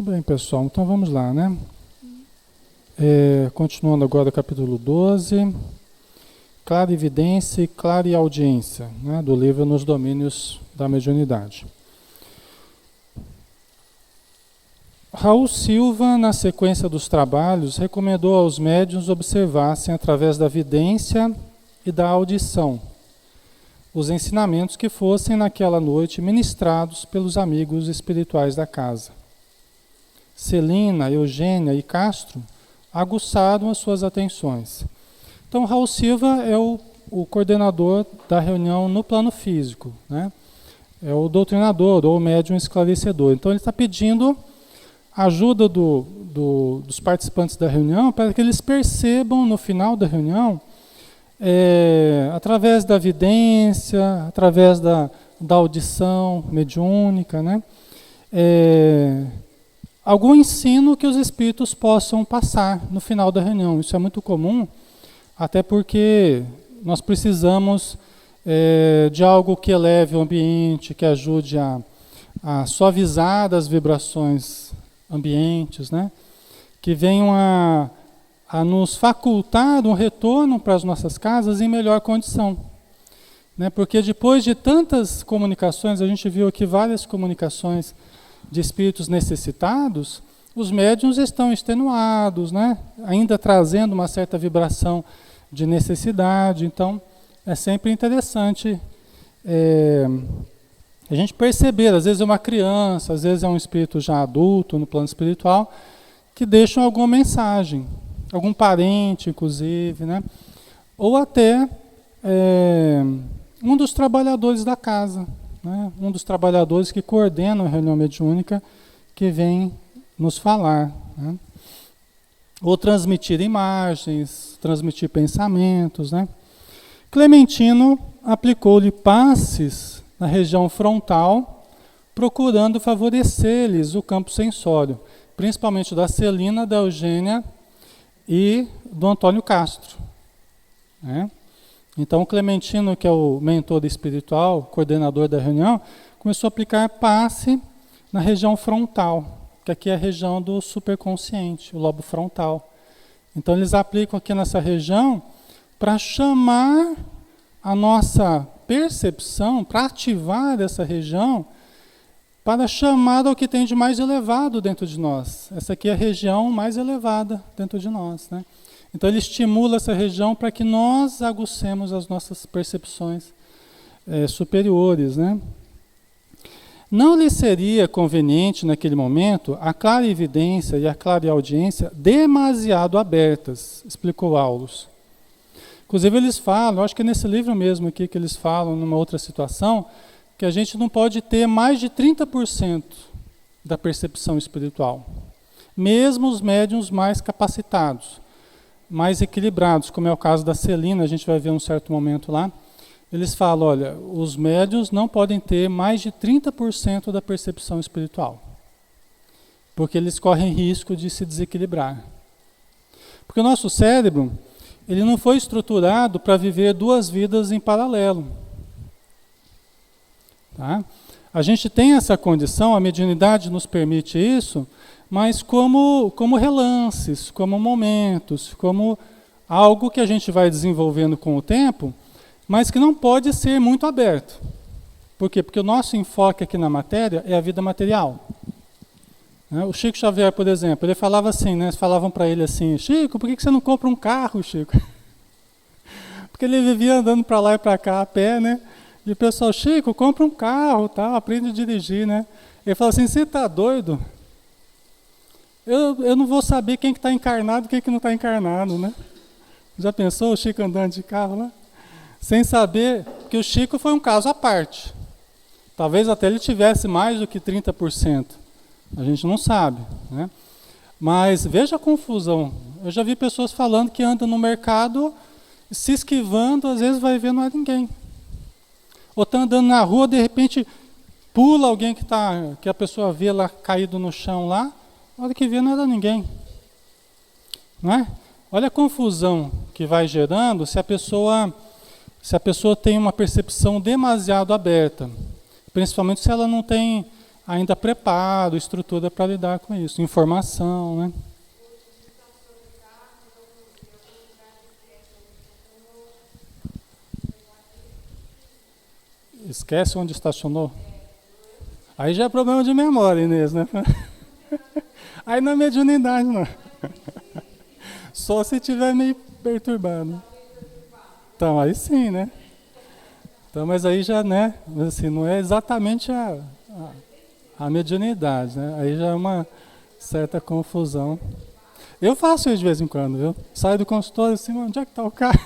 Muito bem, pessoal. Então vamos lá, né? Continuando agora o capítulo 12, Clarividência e Clareaudiência, né? Do livro Nos Domínios da Mediunidade. Raul Silva, na sequência dos trabalhos, recomendou aos médiuns observassem através da vidência e da audição os ensinamentos que fossem naquela noite ministrados pelos amigos espirituais da casa. Celina, Eugênia e Castro aguçaram as suas atenções. Então, Raul Silva é o coordenador da reunião no plano físico, né? É o doutrinador ou médium esclarecedor. Então, ele está pedindo ajuda dos participantes da reunião para que eles percebam no final da reunião, através da vidência, através da audição mediúnica, né? Algum ensino que os espíritos possam passar no final da reunião. Isso é muito comum, até porque nós precisamos de algo que eleve o ambiente, que ajude a suavizar as vibrações ambientes, né? Que venham a nos facultar um retorno para as nossas casas em melhor condição, né? Porque depois de tantas comunicações, a gente viu aqui várias comunicações de espíritos necessitados, os médiuns estão extenuados, né? Ainda trazendo uma certa vibração de necessidade. Então, é sempre interessante a gente perceber, às vezes é uma criança, às vezes é um espírito já adulto no plano espiritual, que deixam alguma mensagem, algum parente, inclusive, né? Ou até um dos trabalhadores da casa, né? Um dos trabalhadores que coordenam a reunião mediúnica, que vem nos falar, né? Ou transmitir imagens, transmitir pensamentos, né? Clementino aplicou-lhe passes na região frontal, procurando favorecer-lhes o campo sensório, principalmente da Celina, da Eugênia e do Antônio Castro, né? Então, o Clementino, que é o mentor espiritual, coordenador da reunião, começou a aplicar passe na região frontal, que aqui é a região do superconsciente, o lobo frontal. Então, eles aplicam aqui nessa região para chamar a nossa percepção, para ativar essa região, para chamar ao que tem de mais elevado dentro de nós. Essa aqui é a região mais elevada dentro de nós, né? Então ele estimula essa região para que nós aguçemos as nossas percepções superiores, né? Não lhe seria conveniente naquele momento a clarividência e a clareaudiência demasiado abertas, explicou Aulus. Inclusive eles falam, acho que é nesse livro mesmo aqui que eles falam, numa outra situação, que a gente não pode ter mais de 30% da percepção espiritual. Mesmo os médiuns mais capacitados, mais equilibrados, como é o caso da Celina, a gente vai ver um certo momento lá, eles falam, olha, os médiuns não podem ter mais de 30% da percepção espiritual, porque eles correm risco de se desequilibrar. Porque o nosso cérebro, ele não foi estruturado para viver duas vidas em paralelo. Tá? A gente tem essa condição, a mediunidade nos permite isso, mas como relances, como momentos, como algo que a gente vai desenvolvendo com o tempo, mas que não pode ser muito aberto. Por quê? Porque o nosso enfoque aqui na matéria é a vida material. O Chico Xavier, por exemplo, ele falava assim, né? Falavam para ele assim, Chico, por que você não compra um carro, Chico? Porque ele vivia andando para lá e para cá a pé, né? E o pessoal, Chico, compra um carro, tal, aprende a dirigir, né? Ele falou assim, você está doido? Eu não vou saber quem que está encarnado e quem que não está encarnado, né? Já pensou o Chico andando de carro lá? Sem saber que o Chico foi um caso à parte. Talvez até ele tivesse mais do que 30%. A gente não sabe, né? Mas veja a confusão. Eu já vi pessoas falando que andam no mercado se esquivando, às vezes vai ver não é ninguém. Ou está andando na rua, de repente pula alguém que a pessoa vê lá caído no chão lá, a hora que vê não era ninguém. Não é? Olha a confusão que vai gerando se a pessoa tem uma percepção demasiado aberta. Principalmente se ela não tem ainda preparo, estrutura para lidar com isso, informação, né? Esquece onde estacionou? Aí já é problema de memória, Inês, né? Aí não é mediunidade, não. Só se tiver meio perturbado. Então, aí sim, né? Então, mas aí já, né? Assim, não é exatamente a mediunidade, né? Aí já é uma certa confusão. Eu faço isso de vez em quando, viu? Saio do consultório assim, onde é que está o carro?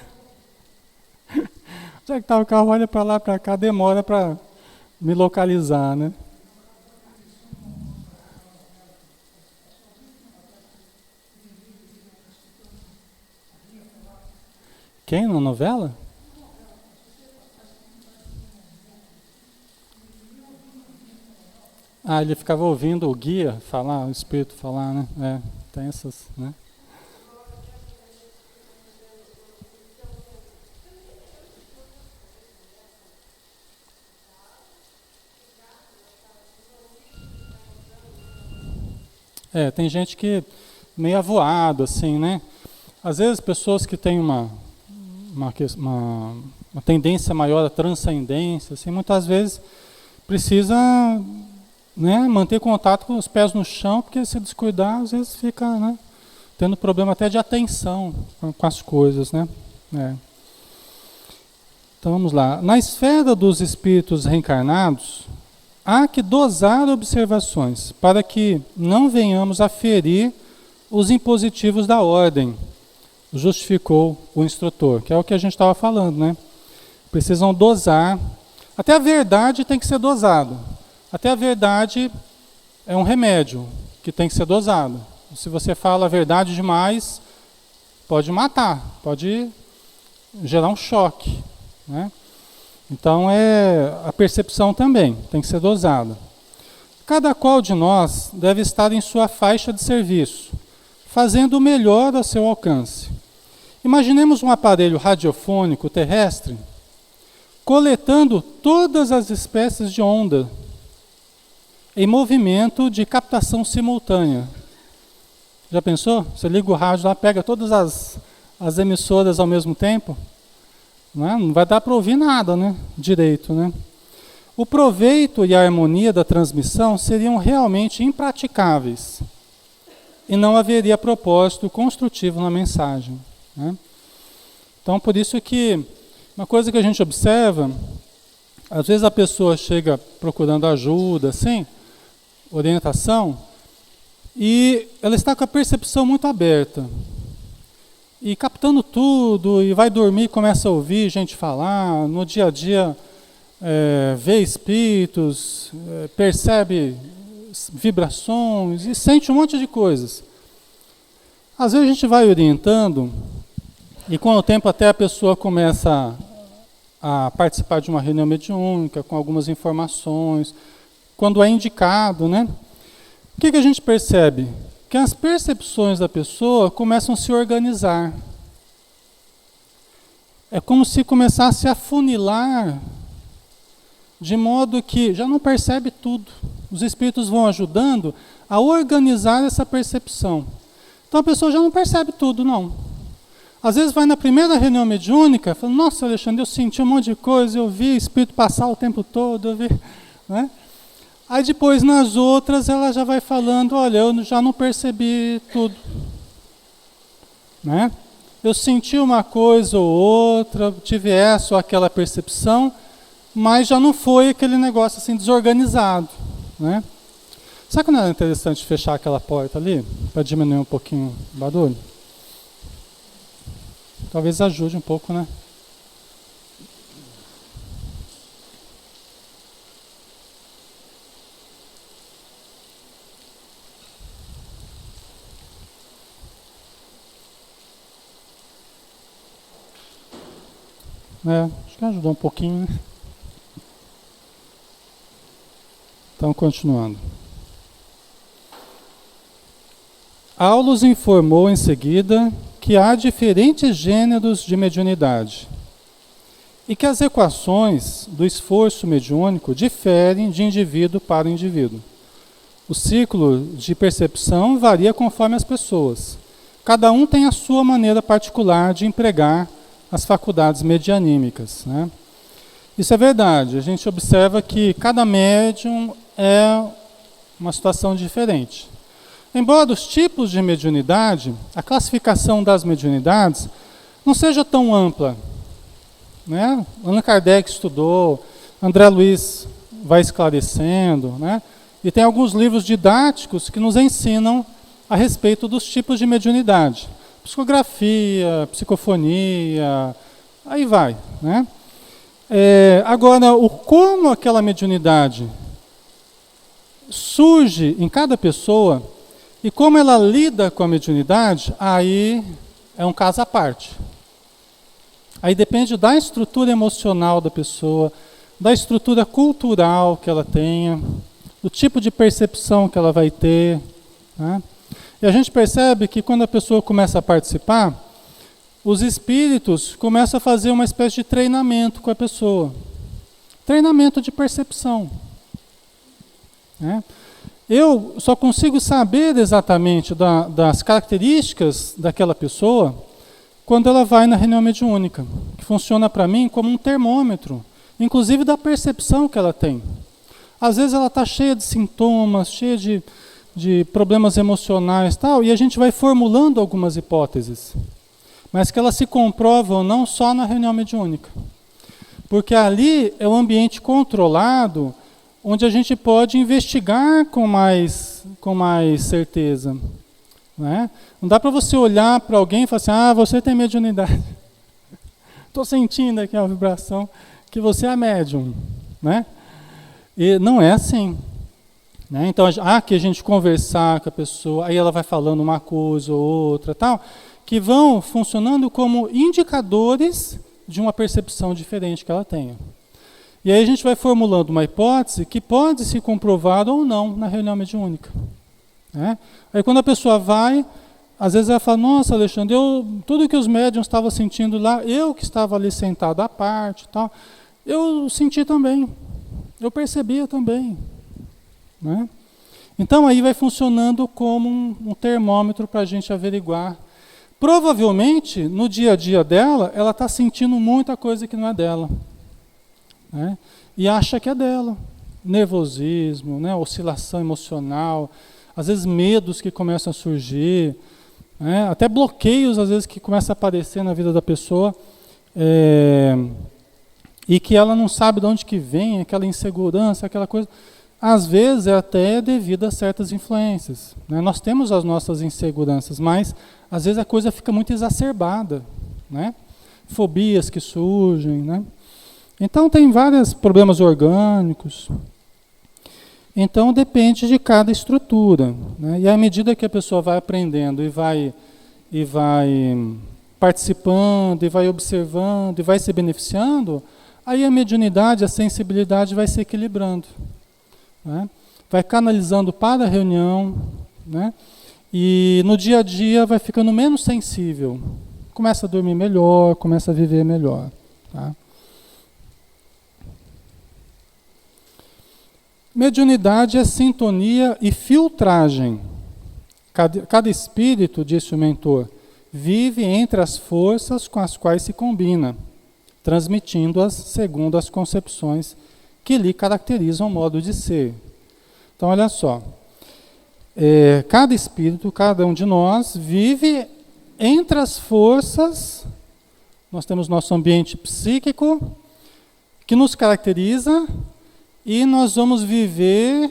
Onde é que está o carro? Olha para lá, para cá, demora para me localizar, né? Quem na novela? Ah, ele ficava ouvindo o guia falar, o espírito falar, né? É, tem essas, né? É, tem gente que meio avoado, assim, né? Às vezes pessoas que têm uma tendência maior à transcendência, assim, muitas vezes precisa, né, manter contato com os pés no chão, porque se descuidar, às vezes fica, né, tendo problema até de atenção com as coisas, né? É. Então vamos lá. Na esfera dos espíritos reencarnados, há que dosar observações para que não venhamos a ferir os impositivos da ordem, justificou o instrutor, que é o que a gente estava falando, né? Precisam dosar. Até a verdade tem que ser dosado. Até a verdade é um remédio que tem que ser dosado. Se você fala a verdade demais, pode matar, pode gerar um choque, né? Então a percepção também tem que ser dosada. Cada qual de nós deve estar em sua faixa de serviço, fazendo o melhor a seu alcance. Imaginemos um aparelho radiofônico terrestre coletando todas as espécies de onda em movimento de captação simultânea. Já pensou? Você liga o rádio lá, pega todas as emissoras ao mesmo tempo, né? Não vai dar para ouvir nada, né? Direito, né? O proveito e a harmonia da transmissão seriam realmente impraticáveis e não haveria propósito construtivo na mensagem, né? Então, por isso que uma coisa que a gente observa, às vezes a pessoa chega procurando ajuda, assim, orientação, e ela está com a percepção muito aberta, e captando tudo, e vai dormir e começa a ouvir gente falar, no dia a dia vê espíritos, percebe vibrações, e sente um monte de coisas. Às vezes a gente vai orientando, e com o tempo até a pessoa começa a participar de uma reunião mediúnica, com algumas informações, quando é indicado, né? O que a gente percebe? Que as percepções da pessoa começam a se organizar. É como se começasse a funilar, de modo que já não percebe tudo. Os espíritos vão ajudando a organizar essa percepção. Então a pessoa já não percebe tudo, não. Às vezes vai na primeira reunião mediúnica, fala, nossa, Alexandre, eu senti um monte de coisa, eu vi espírito passar o tempo todo, eu vi, né? Aí depois nas outras ela já vai falando, olha, eu já não percebi tudo, né? Eu senti uma coisa ou outra, tive essa ou aquela percepção, mas já não foi aquele negócio assim desorganizado, né? Sabe que não era interessante fechar aquela porta ali, para diminuir um pouquinho o barulho? Talvez ajude um pouco, né? Acho que ajudou um pouquinho, né? Então, continuando. Aulus informou em seguida que há diferentes gêneros de mediunidade e que as equações do esforço mediúnico diferem de indivíduo para indivíduo. O ciclo de percepção varia conforme as pessoas. Cada um tem a sua maneira particular de empregar as faculdades medianímicas, né? Isso é verdade. A gente observa que cada médium é uma situação diferente. Embora os tipos de mediunidade, a classificação das mediunidades, não seja tão ampla, né? Allan Kardec estudou, André Luiz vai esclarecendo, né? E tem alguns livros didáticos que nos ensinam a respeito dos tipos de mediunidade. Psicografia, psicofonia, aí vai, né? Agora, como aquela mediunidade surge em cada pessoa e como ela lida com a mediunidade, aí é um caso à parte. Aí depende da estrutura emocional da pessoa, da estrutura cultural que ela tenha, do tipo de percepção que ela vai ter, né? E a gente percebe que quando a pessoa começa a participar, os espíritos começam a fazer uma espécie de treinamento com a pessoa. Treinamento de percepção, né? Eu só consigo saber exatamente das características daquela pessoa quando ela vai na reunião mediúnica, que funciona para mim como um termômetro, inclusive da percepção que ela tem. Às vezes ela está cheia de sintomas, cheia de problemas emocionais e tal, e a gente vai formulando algumas hipóteses, mas que elas se comprovam não só na reunião mediúnica. Porque ali é um ambiente controlado, onde a gente pode investigar com mais certeza, né? Não dá para você olhar para alguém e falar assim, você tem mediunidade. Estou sentindo aqui a vibração que você é médium, né? E não é assim, né? Então, que a gente conversar com a pessoa, aí ela vai falando uma coisa ou outra, tal, que vão funcionando como indicadores de uma percepção diferente que ela tenha. E aí a gente vai formulando uma hipótese que pode se comprovar ou não na reunião mediúnica, né? Aí quando a pessoa vai, às vezes ela fala, nossa, Alexandre, tudo que os médiuns estavam sentindo lá, eu que estava ali sentado à parte, tal, eu senti também, eu percebia também, né? Então aí vai funcionando como um termômetro para a gente averiguar. Provavelmente, no dia a dia dela, ela está sentindo muita coisa que não é dela, né? E acha que é dela. Nervosismo, né? Oscilação emocional, às vezes medos que começam a surgir, né? Até bloqueios, às vezes, que começam a aparecer na vida da pessoa, e que ela não sabe de onde que vem, aquela insegurança, aquela coisa. Às vezes é até devido a certas influências, né? Nós temos as nossas inseguranças, mas às vezes a coisa fica muito exacerbada, né? Fobias que surgem, né? Então tem vários problemas orgânicos. Então depende de cada estrutura, né? E à medida que a pessoa vai aprendendo e vai participando, e vai observando, e vai se beneficiando, aí a mediunidade, a sensibilidade vai se equilibrando, né? Vai canalizando para a reunião, né? E no dia a dia vai ficando menos sensível. Começa a dormir melhor, começa a viver melhor, tá? Mediunidade é sintonia e filtragem. Cada espírito, disse o mentor, vive entre as forças com as quais se combina, transmitindo-as segundo as concepções que lhe caracterizam o modo de ser. Então, olha só. Cada espírito, cada um de nós, vive entre as forças. Nós temos nosso ambiente psíquico, que nos caracteriza, e nós vamos viver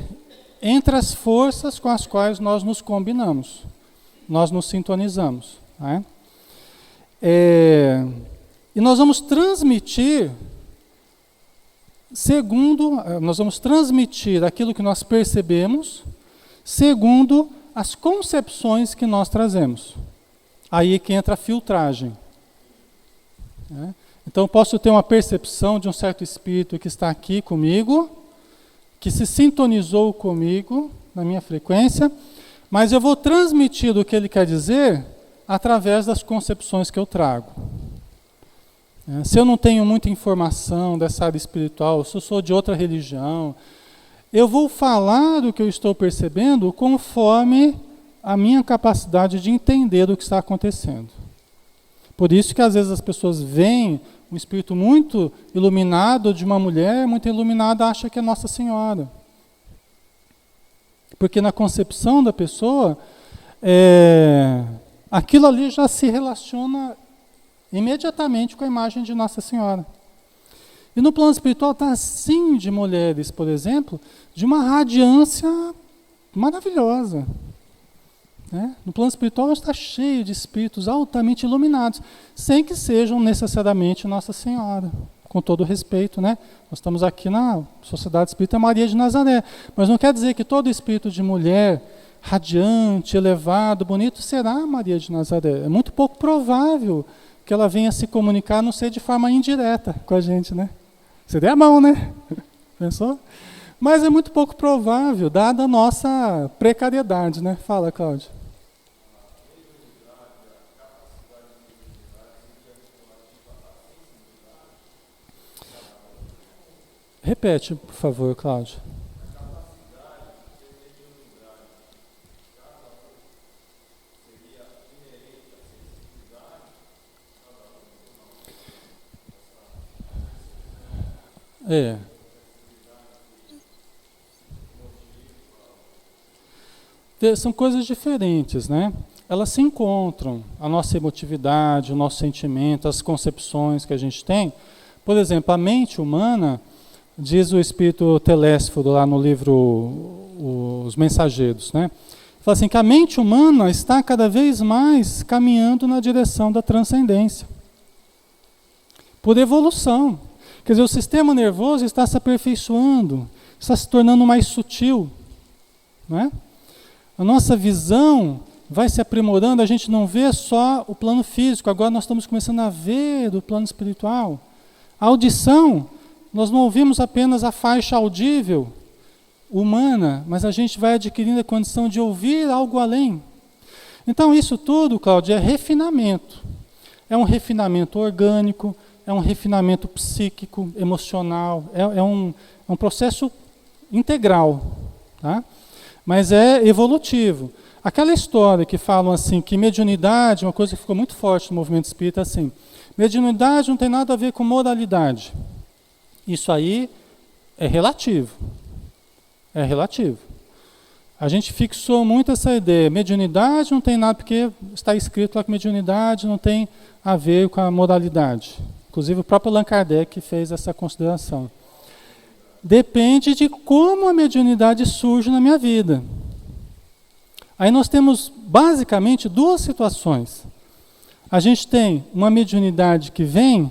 entre as forças com as quais nós nos combinamos, nós nos sintonizamos, né? E nós vamos transmitir aquilo que nós percebemos, segundo as concepções que nós trazemos. Aí é que entra a filtragem, né? Então eu posso ter uma percepção de um certo espírito que está aqui comigo, que se sintonizou comigo na minha frequência, mas eu vou transmitir o que ele quer dizer através das concepções que eu trago. Se eu não tenho muita informação dessa área espiritual, se eu sou de outra religião, eu vou falar o que eu estou percebendo conforme a minha capacidade de entender o que está acontecendo. Por isso que às vezes as pessoas veem um espírito muito iluminado de uma mulher, muito iluminada, acha que é Nossa Senhora. Porque na concepção da pessoa, aquilo ali já se relaciona imediatamente com a imagem de Nossa Senhora. E no plano espiritual está assim de mulheres, por exemplo, de uma radiância maravilhosa. Né? No plano espiritual está cheio de espíritos altamente iluminados, sem que sejam necessariamente Nossa Senhora, com todo o respeito, né? Nós estamos aqui na Sociedade Espírita Maria de Nazaré, mas não quer dizer que todo espírito de mulher radiante, elevado, bonito, será Maria de Nazaré. É muito pouco provável que ela venha se comunicar, a não ser de forma indireta com a gente, né? Seria bom, né? Pensou? Mas é muito pouco provável, dada a nossa precariedade, né? Fala, Cláudio. Repete, por favor, Cláudio. São coisas diferentes, né? Elas se encontram, a nossa emotividade, o nosso sentimento, as concepções que a gente tem. Por exemplo, a mente humana, diz o espírito Telésforo lá no livro Os Mensageiros, né? Fala assim que a mente humana está cada vez mais caminhando na direção da transcendência. Por evolução. Quer dizer, o sistema nervoso está se aperfeiçoando, está se tornando mais sutil, né? A nossa visão vai se aprimorando, a gente não vê só o plano físico, agora nós estamos começando a ver o plano espiritual. A audição, nós não ouvimos apenas a faixa audível humana, mas a gente vai adquirindo a condição de ouvir algo além. Então isso tudo, Cláudio, é refinamento. É um refinamento orgânico, é um refinamento psíquico, emocional, é um processo integral, tá? Mas é evolutivo. Aquela história que falam assim, que mediunidade, uma coisa que ficou muito forte no movimento espírita, assim, mediunidade não tem nada a ver com moralidade. Isso aí é relativo. É relativo. A gente fixou muito essa ideia. Mediunidade não tem nada, porque está escrito lá que mediunidade não tem a ver com a moralidade. Inclusive o próprio Allan Kardec fez essa consideração. Depende de como a mediunidade surge na minha vida. Aí nós temos basicamente duas situações. A gente tem uma mediunidade que vem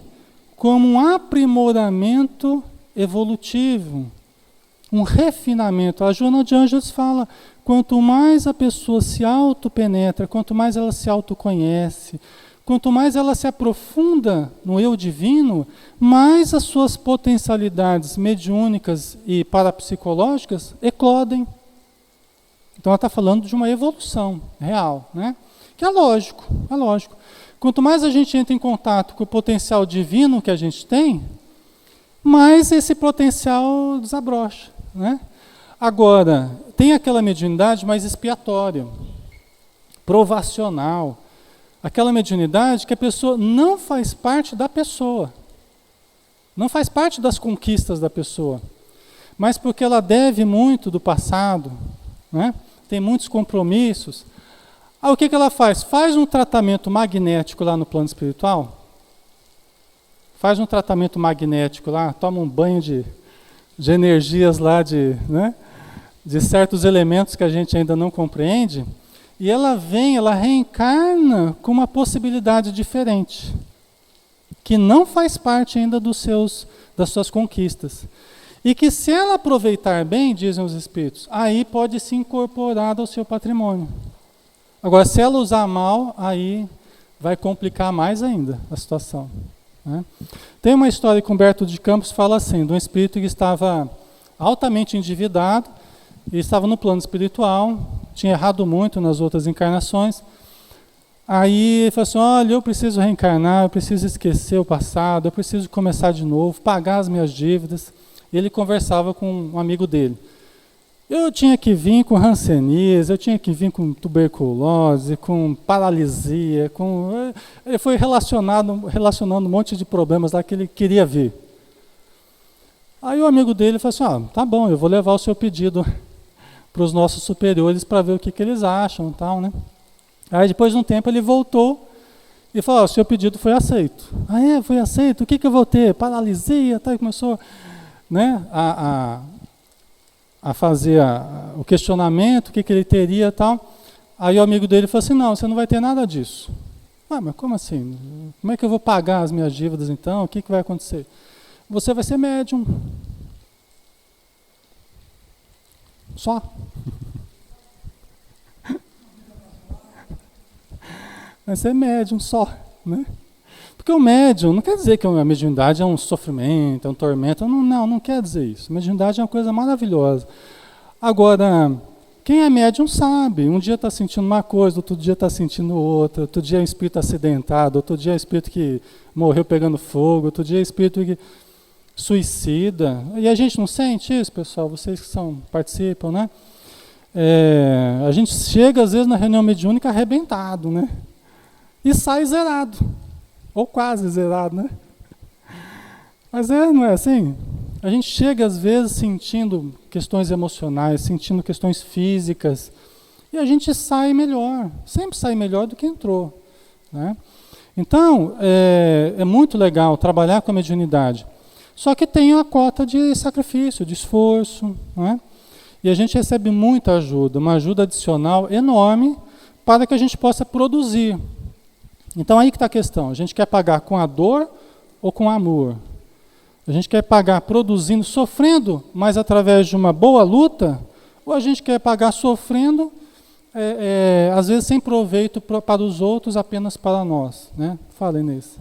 como um aprimoramento evolutivo, um refinamento. A Joana de Ângeles fala, quanto mais a pessoa se autopenetra, quanto mais ela se autoconhece, quanto mais ela se aprofunda no eu divino, mais as suas potencialidades mediúnicas e parapsicológicas eclodem. Então ela está falando de uma evolução real, né? Que é lógico, é lógico. Quanto mais a gente entra em contato com o potencial divino que a gente tem, mais esse potencial desabrocha, né? Agora, tem aquela mediunidade mais expiatória, provacional, aquela mediunidade que a pessoa não faz parte da pessoa, não faz parte das conquistas da pessoa, mas porque ela deve muito do passado, né? Tem muitos compromissos. Aí o que ela faz? Faz um tratamento magnético lá no plano espiritual, faz um tratamento magnético lá, toma um banho de energias lá, né? De certos elementos que a gente ainda não compreende, e ela vem, ela reencarna com uma possibilidade diferente, que não faz parte ainda das suas conquistas. E que se ela aproveitar bem, dizem os espíritos, aí pode se incorporar ao seu patrimônio. Agora, se ela usar mal, aí vai complicar mais ainda a situação, né? Tem uma história que Humberto de Campos fala assim, de um espírito que estava altamente endividado, e estava no plano espiritual, tinha errado muito nas outras encarnações. Aí ele falou assim, olha, eu preciso reencarnar, eu preciso esquecer o passado, eu preciso começar de novo, pagar as minhas dívidas. E ele conversava com um amigo dele. Eu tinha que vir com hanseníase, eu tinha que vir com tuberculose, com paralisia, com... Ele foi relacionando um monte de problemas lá que ele queria ver. Aí o amigo dele falou assim, tá bom, eu vou levar o seu pedido para os nossos superiores para ver o que eles acham e tal, né? Aí depois de um tempo ele voltou e falou, o seu pedido foi aceito. Foi aceito? O que eu vou ter? Paralisia? Tá? E começou, né, a fazer o questionamento, o que ele teria e tal. Aí o amigo dele falou assim, não, você não vai ter nada disso. Mas como assim? Como é que eu vou pagar as minhas dívidas então? O que vai acontecer? Você vai ser médium. Só. Vai ser médium só, né? Porque o médium, não quer dizer que a mediunidade é um sofrimento, é um tormento, não quer dizer isso. A mediunidade é uma coisa maravilhosa. Agora, quem é médium sabe, um dia está sentindo uma coisa, outro dia está sentindo outra, outro dia é um espírito acidentado, outro dia é um espírito que morreu pegando fogo, outro dia é um espírito que suicida. E a gente não sente isso, pessoal? Vocês que participam, né? A gente chega às vezes na reunião mediúnica arrebentado, né? E sai zerado. Ou quase zerado, né? Mas não é assim? A gente chega às vezes sentindo questões emocionais, sentindo questões físicas, e a gente sai melhor, sempre sai melhor do que entrou, né? Então, é muito legal trabalhar com a mediunidade. Só que tem a cota de sacrifício, de esforço, né? E a gente recebe muita ajuda, uma ajuda adicional enorme para que a gente possa produzir. Então aí que está a questão, a gente quer pagar com a dor ou com amor? A gente quer pagar produzindo, sofrendo, mas através de uma boa luta? Ou a gente quer pagar sofrendo, às vezes sem proveito para os outros, apenas para nós, né? Falem nisso.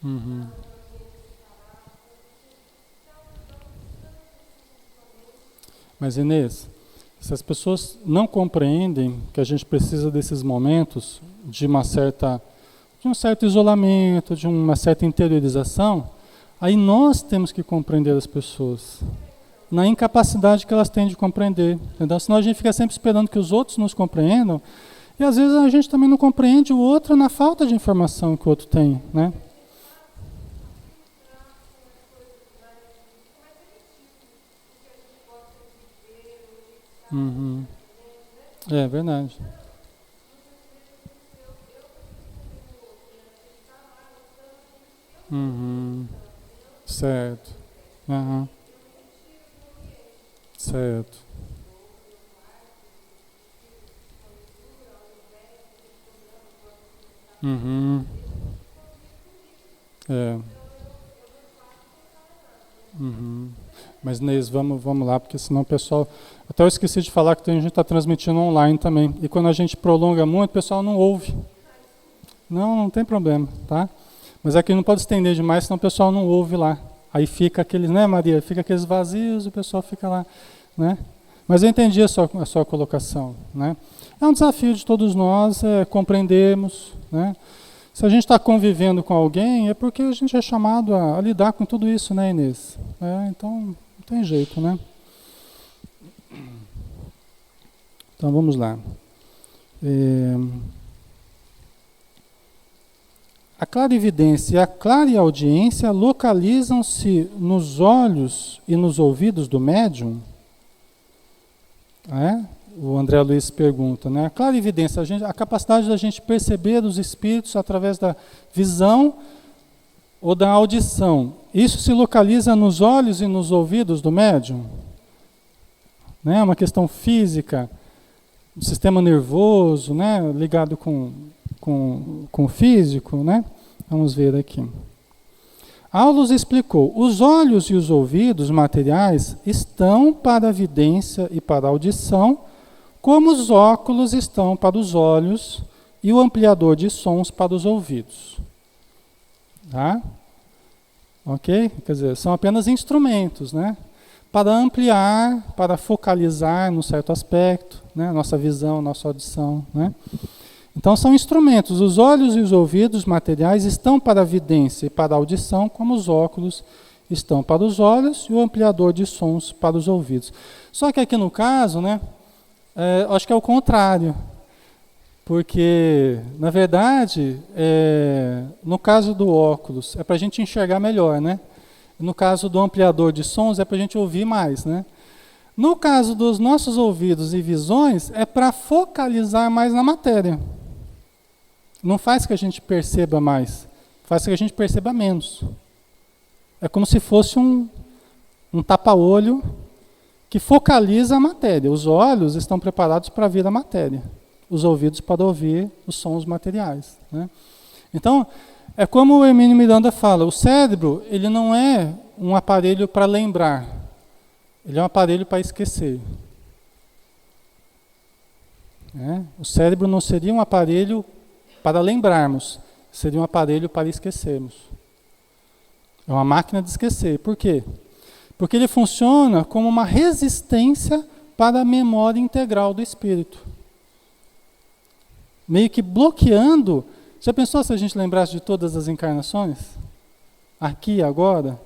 Uhum. Mas Inês, se as pessoas não compreendem que a gente precisa desses momentos de um certo isolamento, de uma certa interiorização, aí nós temos que compreender as pessoas, na incapacidade que elas têm de compreender, entendeu? Senão a gente fica sempre esperando que os outros nos compreendam, e às vezes a gente também não compreende o outro na falta de informação que o outro tem, né? Uhum. É verdade. Uhum. Certo. Uhum. Certo. Uhum. É. Uhum. Mas Neis, vamos lá, porque senão o pessoal... Até eu esqueci de falar que a gente está transmitindo online também. E quando a gente prolonga muito, o pessoal não ouve. Não tem problema, tá? Mas aqui não pode estender demais, senão o pessoal não ouve lá. Aí fica aqueles, né, Maria? Fica aqueles vazios, o pessoal fica lá, né? Mas eu entendi a sua colocação, né? É um desafio de todos nós compreendermos, né? Se a gente está convivendo com alguém, é porque a gente é chamado a lidar com tudo isso, né, Inês? Então, não tem jeito, né? Então, vamos lá. A clarividência e a clareaudiência localizam-se nos olhos e nos ouvidos do médium? O André Luiz pergunta, né? A clarividência, a capacidade da gente perceber os espíritos através da visão ou da audição, isso se localiza nos olhos e nos ouvidos do médium? Né? Uma questão física, do sistema nervoso, né? Ligado com o físico, né? Vamos ver aqui. Aulus explicou, os olhos e os ouvidos materiais estão para a vidência e para a audição, como os óculos estão para os olhos e o ampliador de sons para os ouvidos. Tá? Ok? Quer dizer, são apenas instrumentos, né? Para ampliar, para focalizar num certo aspecto, né? Nossa visão, nossa audição, né? Então são instrumentos. Os olhos e os ouvidos materiais estão para a vidência e para a audição, como os óculos estão para os olhos e o ampliador de sons para os ouvidos. Só que aqui no caso, né? Acho que é o contrário. Porque, na verdade, no caso do óculos, é para a gente enxergar melhor, né? No caso do ampliador de sons, é para a gente ouvir mais, né? No caso dos nossos ouvidos e visões, é para focalizar mais na matéria. Não faz que a gente perceba mais, faz que a gente perceba menos. É como se fosse um tapa-olho que focaliza a matéria. Os olhos estão preparados para ver a matéria. Os ouvidos para ouvir os sons materiais, né? Então, é como o Hermínio Miranda fala, o cérebro, ele não é um aparelho para lembrar, ele é um aparelho para esquecer. O cérebro não seria um aparelho para lembrarmos, seria um aparelho para esquecermos. É uma máquina de esquecer. Por quê? Porque ele funciona como uma resistência para a memória integral do espírito. Meio que bloqueando. Já pensou se a gente lembrasse de todas as encarnações? Aqui, agora?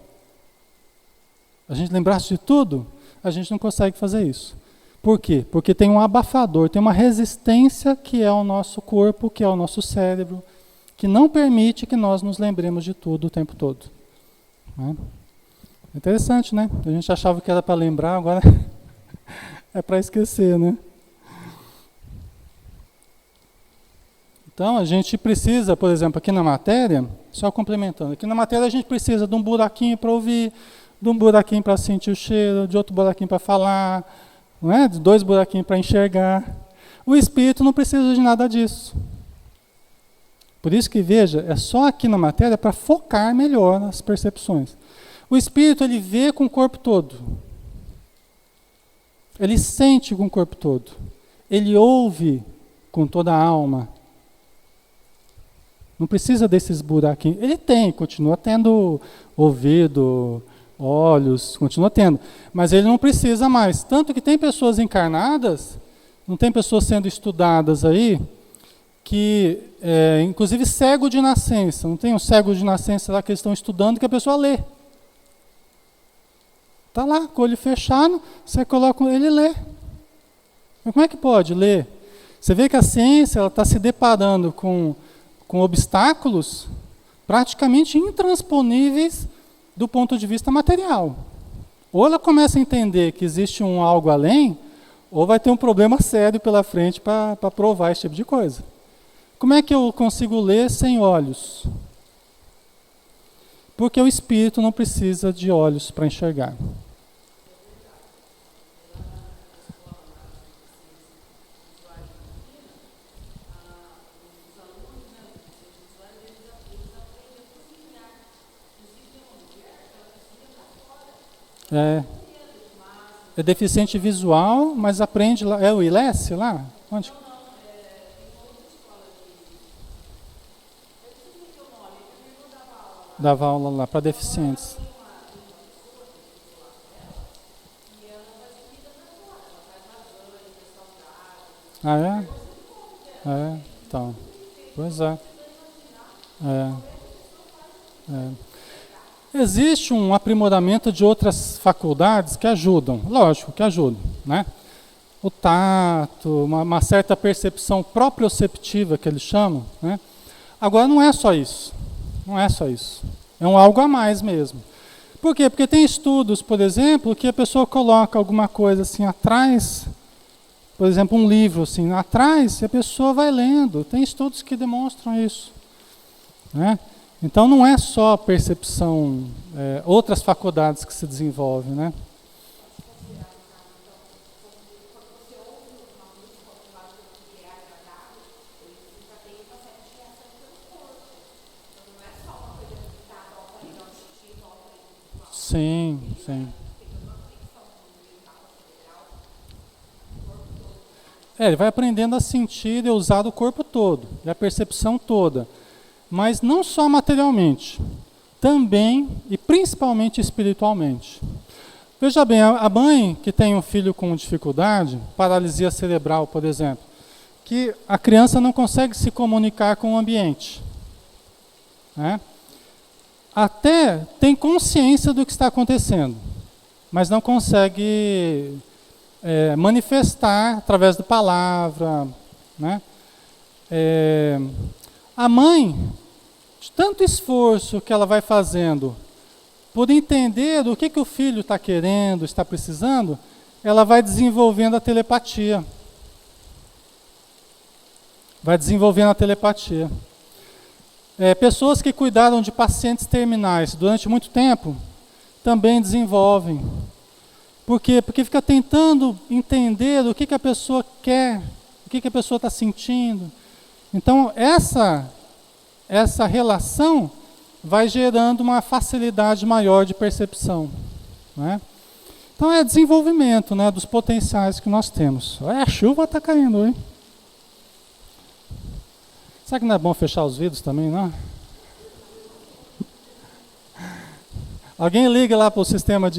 A gente lembrasse de tudo? A gente não consegue fazer isso. Por quê? Porque tem um abafador, tem uma resistência que é o nosso corpo, que é o nosso cérebro, que não permite que nós nos lembremos de tudo o tempo todo. Interessante, né? A gente achava que era para lembrar, agora é para esquecer, né? Então, a gente precisa, por exemplo, aqui na matéria, só complementando, aqui na matéria a gente precisa de um buraquinho para ouvir, de um buraquinho para sentir o cheiro, de outro buraquinho para falar, não é? De 2 buraquinhos para enxergar. O espírito não precisa de nada disso. Por isso que, veja, é só aqui na matéria para focar melhor nas percepções. O espírito, ele vê com o corpo todo. Ele sente com o corpo todo. Ele ouve com toda a alma. Não precisa desses buraquinhos. Ele tem, continua tendo ouvido, olhos, continua tendo. Mas ele não precisa mais. Tanto que tem pessoas encarnadas, não tem pessoas sendo estudadas aí, que, inclusive cego de nascença, não tem um cego de nascença lá que eles estão estudando que a pessoa lê. Está lá, com o olho fechado, você coloca ele e lê. Mas como é que pode ler? Você vê que a ciência está se deparando com obstáculos praticamente intransponíveis do ponto de vista material. Ou ela começa a entender que existe um algo além, ou vai ter um problema sério pela frente para provar esse tipo de coisa. Como é que eu consigo ler sem olhos? Porque o espírito não precisa de olhos para enxergar. É deficiente visual, mas aprende lá. É o ILES lá? Onde? Dava aula lá para deficientes. Ah, é? Então. Pois é. Existe um aprimoramento de outras faculdades que ajudam, lógico, que ajudam, né? O tato, uma certa percepção proprioceptiva que eles chamam, né? Agora não é só isso, é um algo a mais mesmo. Por quê? Porque tem estudos, por exemplo, que a pessoa coloca alguma coisa assim atrás, por exemplo, um livro assim atrás, e a pessoa vai lendo. Tem estudos que demonstram isso, né? Então não é só percepção, outras faculdades que se desenvolvem, né? Sim. Ele vai aprendendo a sentir e usar o corpo todo, e a percepção toda. Mas não só materialmente, também e principalmente espiritualmente. Veja bem, a mãe que tem um filho com dificuldade, paralisia cerebral, por exemplo, que a criança não consegue se comunicar com o ambiente, né? Até tem consciência do que está acontecendo, mas não consegue manifestar através da palavra, né? A mãe, de tanto esforço que ela vai fazendo por entender o que o filho está querendo, está precisando, ela vai desenvolvendo a telepatia. Pessoas que cuidaram de pacientes terminais durante muito tempo também desenvolvem. Por quê? Porque fica tentando entender o que a pessoa quer, o que a pessoa está sentindo. Então, essa relação vai gerando uma facilidade maior de percepção, né? Então, é desenvolvimento, né, dos potenciais que nós temos. Olha, a chuva está caindo, hein? Será que não é bom fechar os vidros também, não? Alguém liga lá para o sistema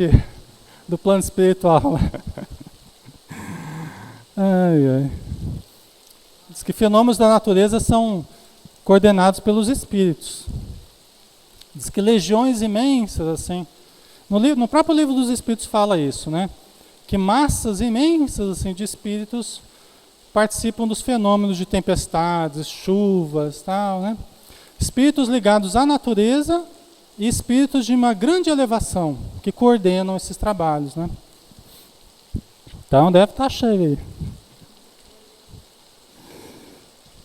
do plano espiritual. Ai. Diz que fenômenos da natureza são coordenados pelos espíritos. Diz que legiões imensas, assim, no próprio livro dos espíritos fala isso, né? Que massas imensas, assim, de espíritos participam dos fenômenos de tempestades, chuvas, tal, né? Espíritos ligados à natureza e espíritos de uma grande elevação que coordenam esses trabalhos, né? Então deve estar cheio aí.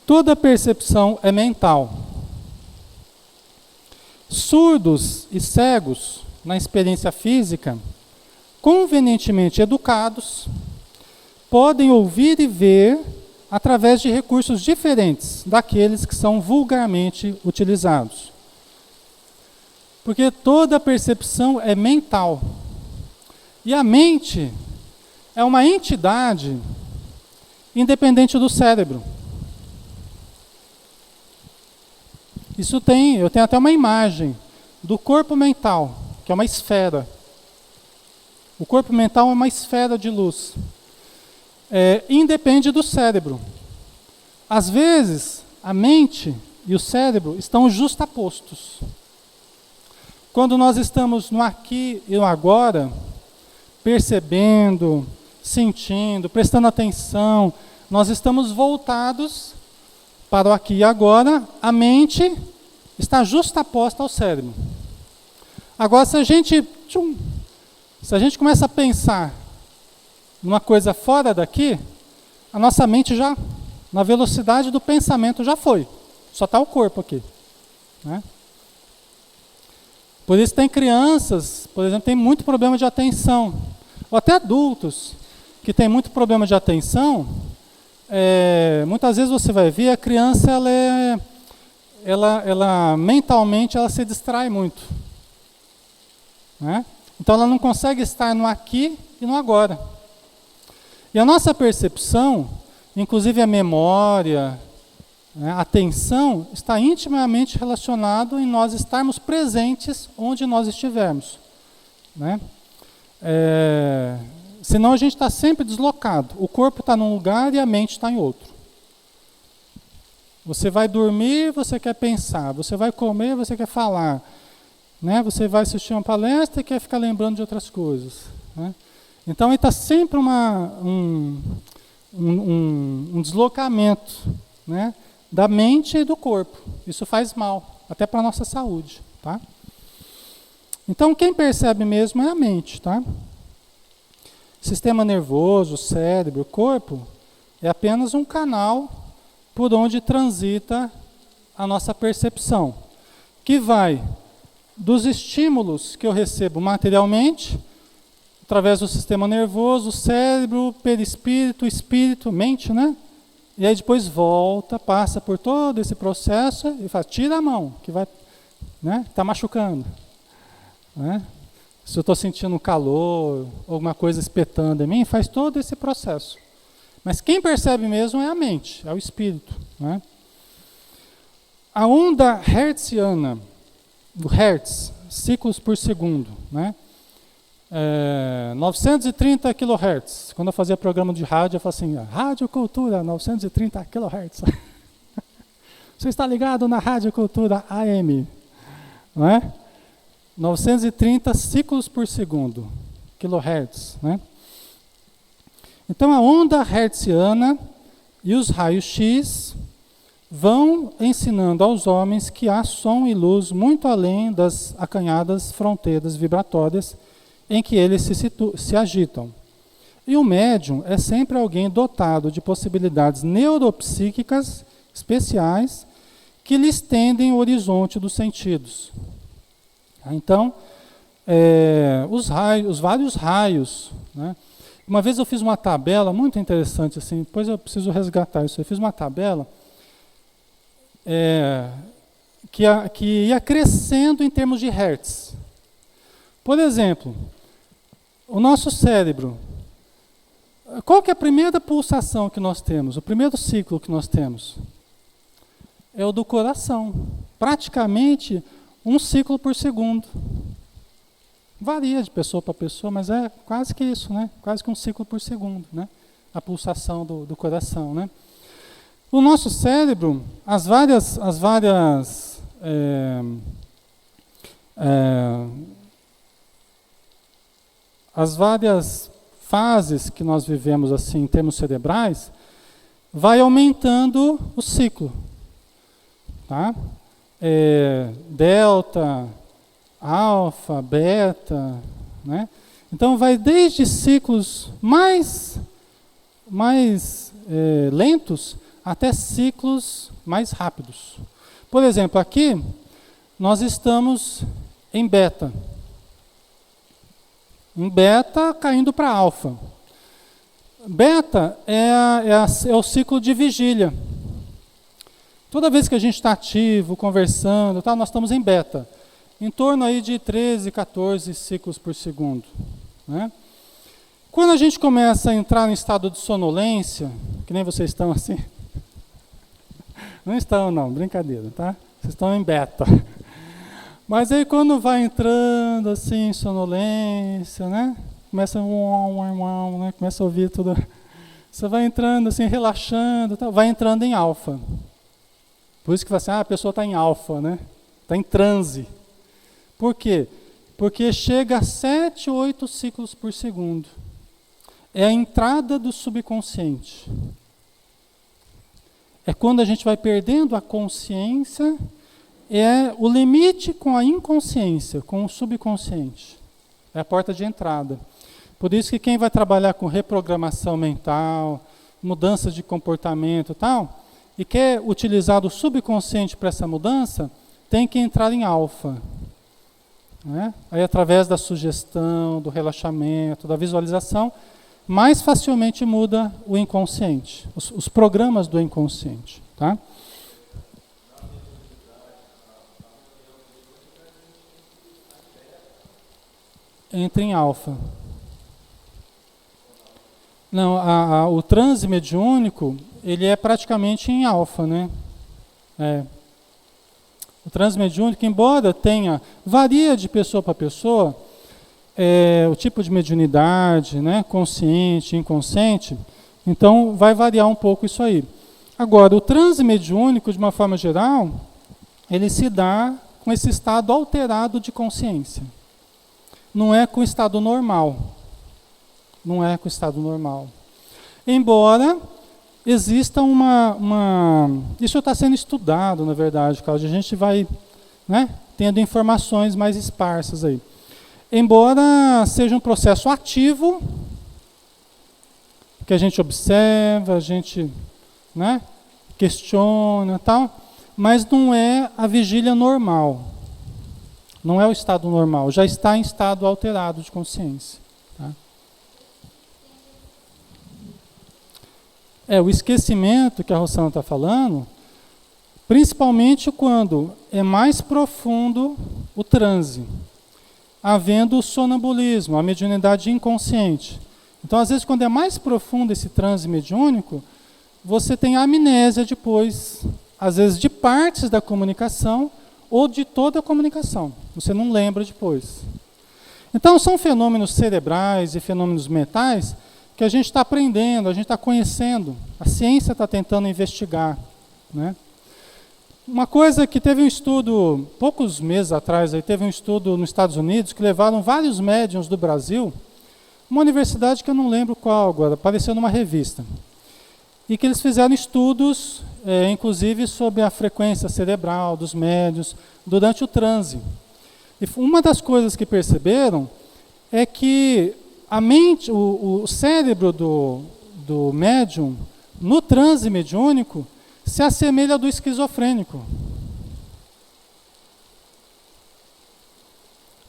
Toda percepção é mental. Surdos e cegos, na experiência física, convenientemente educados, podem ouvir e ver através de recursos diferentes daqueles que são vulgarmente utilizados. Porque toda percepção é mental. E a mente é uma entidade independente do cérebro. Eu tenho até uma imagem do corpo mental, que é uma esfera. O corpo mental é uma esfera de luz. Independe do cérebro. Às vezes, a mente e o cérebro estão justapostos. Quando nós estamos no aqui e no agora, percebendo, sentindo, prestando atenção, nós estamos voltados para o aqui e agora, a mente está justaposta ao cérebro. Agora, se a gente começa a pensar numa coisa fora daqui, a nossa mente já, na velocidade do pensamento, já foi. Só está o corpo aqui, né? Por isso tem crianças, por exemplo, tem muito problema de atenção. Ou até adultos que têm muito problema de atenção. Muitas vezes você vai ver a criança, ela mentalmente ela se distrai muito, né? Então ela não consegue estar no aqui e no agora. E a nossa percepção, inclusive a memória, né, a atenção, está intimamente relacionado em nós estarmos presentes onde nós estivermos, né? Senão a gente está sempre deslocado. O corpo está num lugar e a mente está em outro. Você vai dormir, você quer pensar. Você vai comer, você quer falar, né? Você vai assistir uma palestra e quer ficar lembrando de outras coisas, né? Então está sempre um deslocamento, né, da mente e do corpo. Isso faz mal, até para a nossa saúde, tá? Então quem percebe mesmo é a mente, tá? Sistema nervoso, cérebro, corpo, é apenas um canal por onde transita a nossa percepção, que vai dos estímulos que eu recebo materialmente, através do sistema nervoso, cérebro, perispírito, espírito, mente, né? E aí depois volta, passa por todo esse processo e fala, tira a mão, que vai, né? Está machucando, né? Se eu estou sentindo calor, alguma coisa espetando em mim, faz todo esse processo. Mas quem percebe mesmo é a mente, é o espírito. Né? A onda hertziana, do Hertz, ciclos por segundo, né? 930 kHz. Quando eu fazia programa de rádio, eu falava assim, Rádio Cultura, 930 kHz. Você está ligado na Rádio Cultura AM, não é? 930 ciclos por segundo, kHz, né? Então a onda hertziana e os raios X vão ensinando aos homens que há som e luz muito além das acanhadas fronteiras vibratórias em que eles se agitam. E o médium é sempre alguém dotado de possibilidades neuropsíquicas especiais que lhe estendem o horizonte dos sentidos. Então, os vários raios, né? Uma vez eu fiz uma tabela muito interessante, assim, depois eu preciso resgatar isso. Eu fiz uma tabela que ia crescendo em termos de hertz. Por exemplo, o nosso cérebro, qual que é a primeira pulsação que nós temos? O primeiro ciclo que nós temos? É o do coração. Praticamente um ciclo por segundo. Varia de pessoa para pessoa, mas é quase que isso, né? Quase que um ciclo por segundo, né? A pulsação do coração, né? O nosso cérebro, as várias fases que nós vivemos assim em termos cerebrais, vai aumentando o ciclo, tá? Delta, alfa, beta, né? Então vai desde ciclos mais lentos até ciclos mais rápidos. Por exemplo, aqui nós estamos em beta. Em beta caindo para alfa. Beta é o ciclo de vigília. Toda vez que a gente está ativo, conversando, tá, nós estamos em beta. Em torno aí de 13, 14 ciclos por segundo. Né? Quando a gente começa a entrar em estado de sonolência, que nem vocês estão assim, não estão não, brincadeira, tá? Vocês estão em beta. Mas aí quando vai entrando assim, em sonolência, né? Começa né? Começa a ouvir tudo. Você vai entrando assim, relaxando, tá? Vai entrando em alfa. Por isso que fala assim, a pessoa está em alfa, né? Está em transe. Por quê? Porque chega a 7, 8 ciclos por segundo. É a entrada do subconsciente. É quando a gente vai perdendo a consciência, é o limite com a inconsciência, com o subconsciente. É a porta de entrada. Por isso que quem vai trabalhar com reprogramação mental, mudança de comportamento e tal, e quer utilizar o subconsciente para essa mudança, tem que entrar em alfa. Né? Aí através da sugestão, do relaxamento, da visualização, mais facilmente muda o inconsciente, os programas do inconsciente. Tá? Entra em alfa. Não, o transe mediúnico, ele é praticamente em alfa, né? O transe mediúnico, embora varia de pessoa para pessoa, o tipo de mediunidade, né? Consciente, inconsciente, então vai variar um pouco isso aí. Agora, o transe mediúnico, de uma forma geral, ele se dá com esse estado alterado de consciência. Não é com o estado normal. Não é com o estado normal. Embora exista isso está sendo estudado, na verdade, Cláudia. A gente vai, né, tendo informações mais esparsas aí. Embora seja um processo ativo, que a gente observa, a gente, né, questiona e tal, mas não é a vigília normal. Não é o estado normal, já está em estado alterado de consciência. Tá? O esquecimento que a Rosana está falando, principalmente quando é mais profundo o transe, havendo o sonambulismo, a mediunidade inconsciente. Então, às vezes, quando é mais profundo esse transe mediúnico, você tem amnésia depois, às vezes de partes da comunicação ou de toda a comunicação. Você não lembra depois. Então, são fenômenos cerebrais e fenômenos mentais que a gente está aprendendo, a gente está conhecendo, a ciência está tentando investigar, né? Uma coisa que teve um estudo, poucos meses atrás, aí teve um estudo nos Estados Unidos que levaram vários médiuns do Brasil, uma universidade que eu não lembro qual agora, apareceu numa revista, e que eles fizeram estudos, inclusive sobre a frequência cerebral dos médiuns durante o transe. E uma das coisas que perceberam é que a mente, o cérebro do médium, no transe mediúnico, se assemelha ao do esquizofrênico.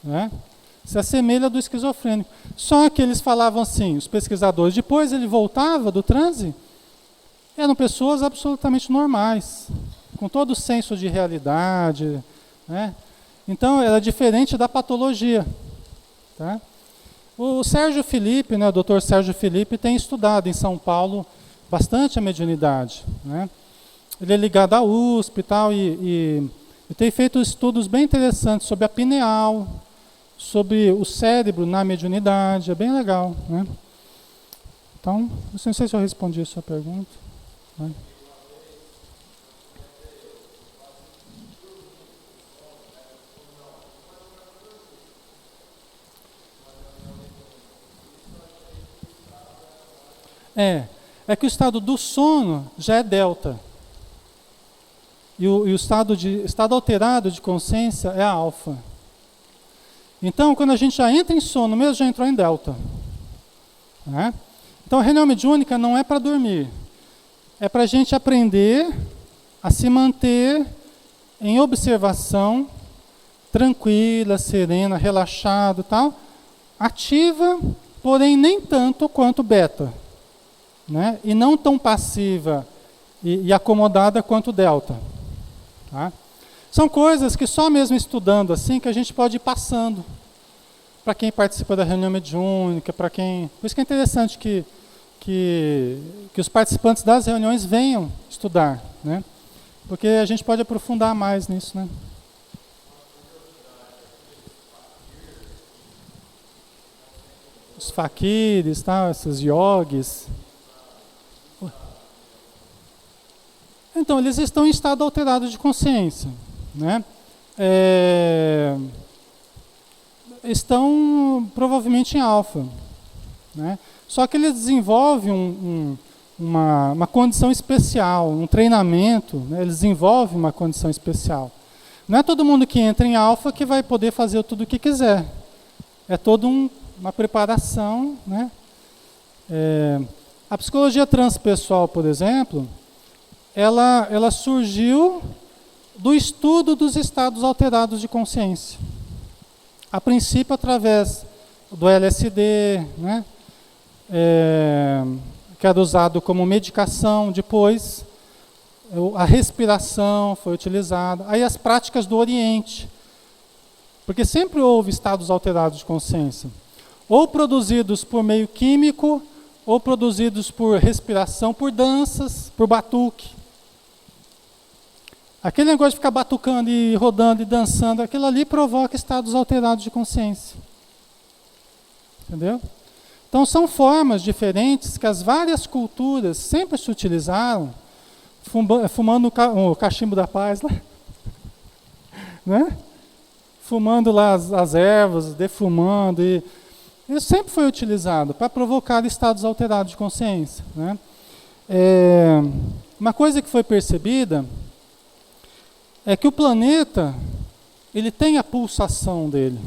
Né? Se assemelha ao do esquizofrênico. Só que eles falavam assim, os pesquisadores, depois ele voltava do transe, eram pessoas absolutamente normais, com todo o senso de realidade, né? Então era diferente da patologia. Tá? O Sérgio Felipe, né, o Dr. Sérgio Felipe, tem estudado em São Paulo bastante a mediunidade, né? Ele é ligado à USP e tal, e tem feito estudos bem interessantes sobre a pineal, sobre o cérebro na mediunidade, é bem legal, né? Então, não sei se eu respondi a sua pergunta. Né? É que o estado do sono já é delta. E o estado alterado de consciência é alfa. Então, quando a gente já entra em sono, mesmo já entrou em delta. Né? Então, a reunião mediúnica não é para dormir. É para a gente aprender a se manter em observação, tranquila, serena, relaxada e tal, ativa, porém nem tanto quanto beta. Né? E não tão passiva e acomodada quanto delta. Tá? São coisas que só mesmo estudando assim que a gente pode ir passando para quem participa da reunião mediúnica, para quem... Por isso que é interessante que os participantes das reuniões venham estudar, né? Porque a gente pode aprofundar mais nisso, né? Os faquires, tá? Esses yogis. Então, eles estão em estado alterado de consciência, né? Estão provavelmente em alfa, né? Só que eles desenvolvem uma condição especial, um treinamento, né? Eles desenvolvem uma condição especial. Não é todo mundo que entra em alfa que vai poder fazer tudo o que quiser. É toda uma preparação, né? A psicologia transpessoal, por exemplo, ela surgiu do estudo dos estados alterados de consciência. A princípio, através do LSD, né? Que era usado como medicação, depois a respiração foi utilizada, aí as práticas do Oriente, porque sempre houve estados alterados de consciência, ou produzidos por meio químico, ou produzidos por respiração, por danças, por batuque. Aquele negócio de ficar batucando e rodando e dançando, aquilo ali provoca estados alterados de consciência. Entendeu? Então são formas diferentes que as várias culturas sempre se utilizaram, fumando o cachimbo da paz lá, né? Fumando lá as ervas, defumando, e isso sempre foi utilizado para provocar estados alterados de consciência, né? Uma coisa que foi percebida é que o planeta, ele tem a pulsação dele.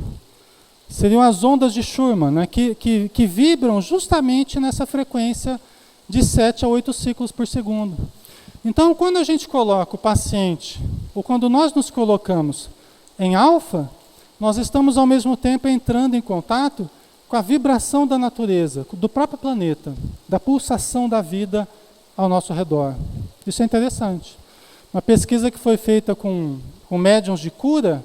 Seriam as ondas de Schumann, né, que vibram justamente nessa frequência de 7 a 8 ciclos por segundo. Então, quando a gente coloca o paciente, ou quando nós nos colocamos em alfa, nós estamos ao mesmo tempo entrando em contato com a vibração da natureza, do próprio planeta, da pulsação da vida ao nosso redor. Isso é interessante. Uma pesquisa que foi feita com médiuns de cura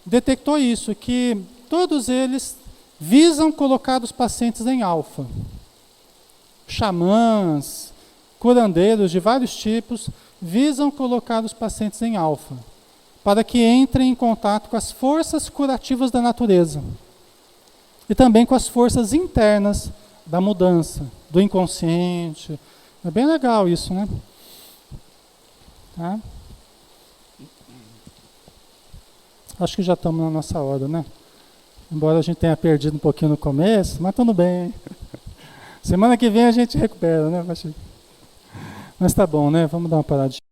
detectou isso, que todos eles visam colocar os pacientes em alfa. xamãs, curandeiros de vários tipos, visam colocar os pacientes em alfa, para que entrem em contato com as forças curativas da natureza e também com as forças internas da mudança, do inconsciente. É bem legal isso, né? Tá? Acho que já estamos na nossa hora, né? Embora a gente tenha perdido um pouquinho no começo, mas tudo bem. Semana que vem a gente recupera, né? Mas tá bom, né? Vamos dar uma paradinha.